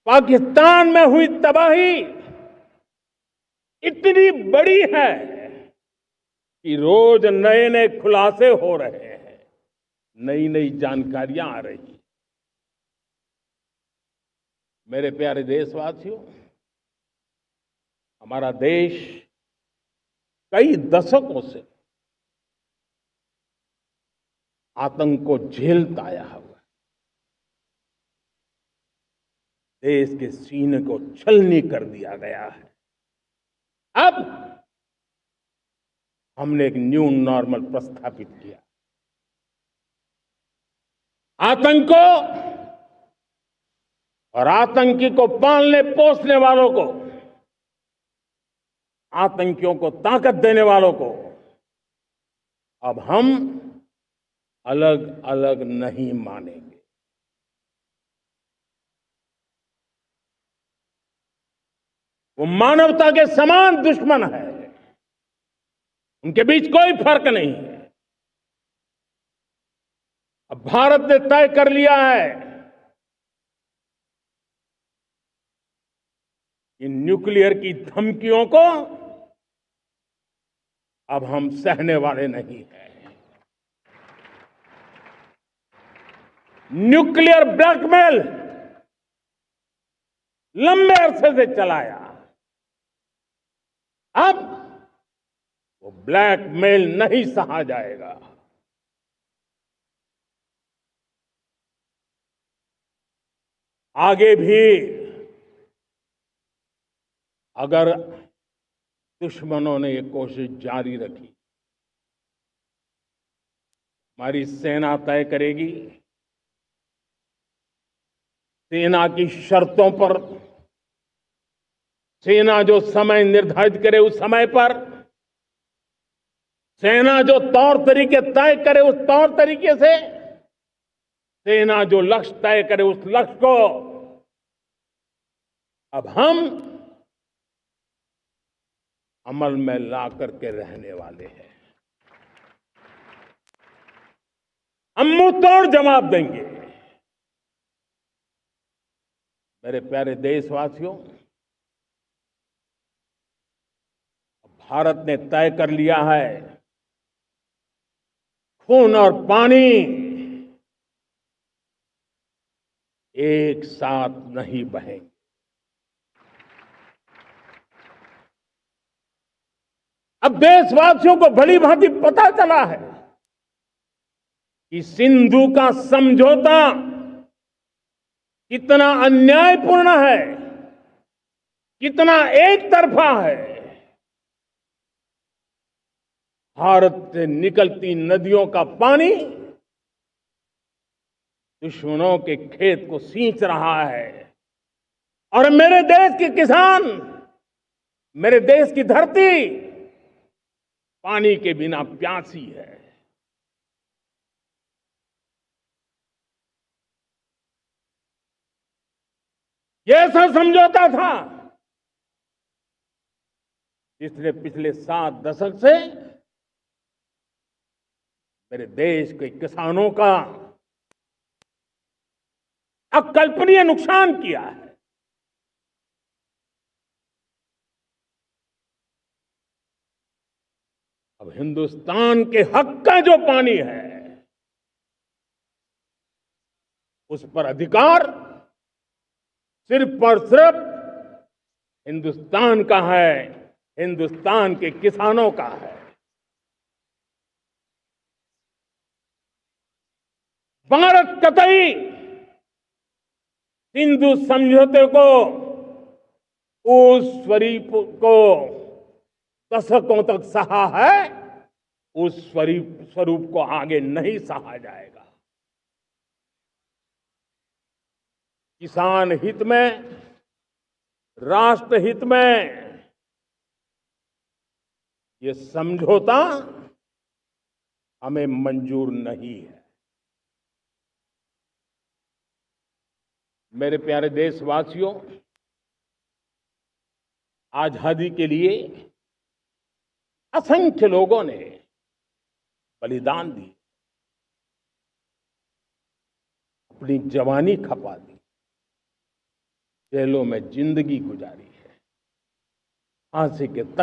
पाकिस्तान में हुई तबाही इतनी बड़ी है कि रोज नए नए खुलासे हो रहे हैं, नई नई जानकारियां आ रही हैं। मेरे प्यारे देशवासियों, हमारा देश कई दशकों से आतंक को झेलता आया हुआ है। देश के सीने को छलनी कर दिया गया है। अब हमने एक न्यू नॉर्मल प्रस्थापित किया। आतंक को और आतंकी को पालने पोसने वालों को, आतंकियों को ताकत देने वालों को अब हम अलग अलग नहीं मानेंगे। वो मानवता के समान दुश्मन है, उनके बीच कोई फर्क नहीं है। अब भारत ने तय कर लिया है कि न्यूक्लियर की धमकियों को अब हम सहने वाले नहीं हैं। न्यूक्लियर ब्लैकमेल लंबे अरसे से चलाया, अब वो ब्लैकमेल नहीं सहा जाएगा। आगे भी अगर दुश्मनों ने ये कोशिश जारी रखी, हमारी सेना तय करेगी, सेना की शर्तों पर, सेना जो समय निर्धारित करे उस समय पर, सेना जो तौर तरीके तय करे उस तौर तरीके से, सेना जो लक्ष्य तय करे उस लक्ष्य को अब हम अमल में ला करके रहने वाले हैं। हम मुंह तोड़ जवाब देंगे। मेरे प्यारे देशवासियों, भारत ने तय कर लिया है, खून और पानी एक साथ नहीं बहेंगे। अब देशवासियों को भली भांति पता चला है कि सिंधु का समझौता कितना अन्यायपूर्ण है, कितना एक तरफा है। भारत से निकलती नदियों का पानी दुश्मनों के खेत को सींच रहा है और मेरे देश के किसान, मेरे देश की धरती पानी के बिना प्यासी है। ये ऐसा समझौता था जिसने पिछले 7 दशक से मेरे देश के किसानों का अकल्पनीय नुकसान किया है। अब हिंदुस्तान के हक का जो पानी है उस पर अधिकार सिर्फ और सिर्फ हिंदुस्तान का है, हिंदुस्तान के किसानों का है। भारत कतई सिंधु समझौते को, उस स्वरूप को दशकों तक सहा है, उस स्वरूप को आगे नहीं सहा जाएगा। किसान हित में, राष्ट्र हित में ये समझौता हमें मंजूर नहीं है। मेरे प्यारे देशवासियों, आजादी के लिए असंख्य लोगों ने बलिदान दी, अपनी जवानी खपा दी। जेलों में जिंदगी गुजारी है, फांसी के तक